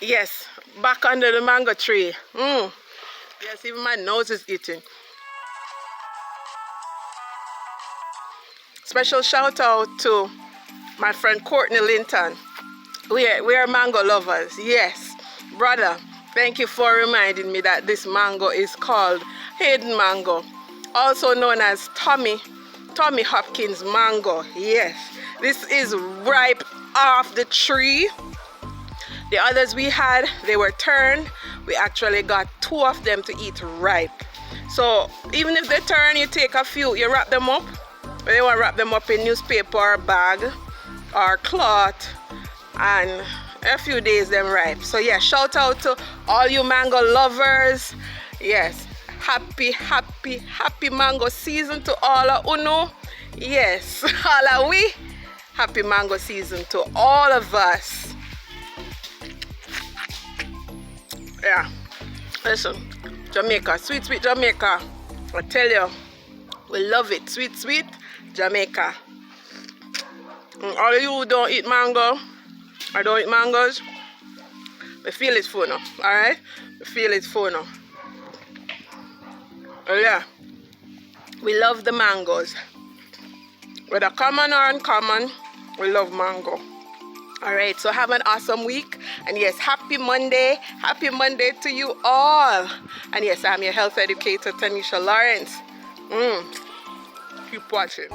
Yes, back under the mango tree. Yes, even my nose is itching. Special shout out to my friend Courtney Linton. We are mango lovers. Yes, brother. Thank you for reminding me that this mango is called Hayden mango, also known as Tommy Hopkins mango. Yes, this is ripe off the tree. The others we had, they were turned. We actually got 2 of them to eat ripe. So even if they turn, you take a few, you wrap them up. But you want to wrap them up in newspaper or bag or cloth, and a few days them ripe. So yeah, shout out to all you mango lovers. Yes, happy mango season to all of uno. Yes, all of we. Happy mango season to all of us. Yeah, listen, Jamaica, sweet Jamaica. I tell you, we love it. Sweet Jamaica. And all of you who don't eat mango, I don't eat mangoes, we feel it for now, alright? We feel it for now. Oh yeah, we love the mangoes. Whether common or uncommon, we love mango. Alright, so have an awesome week. And yes, happy Monday to you all. And yes, I'm your health educator, Tanisha Lawrence. Keep watching.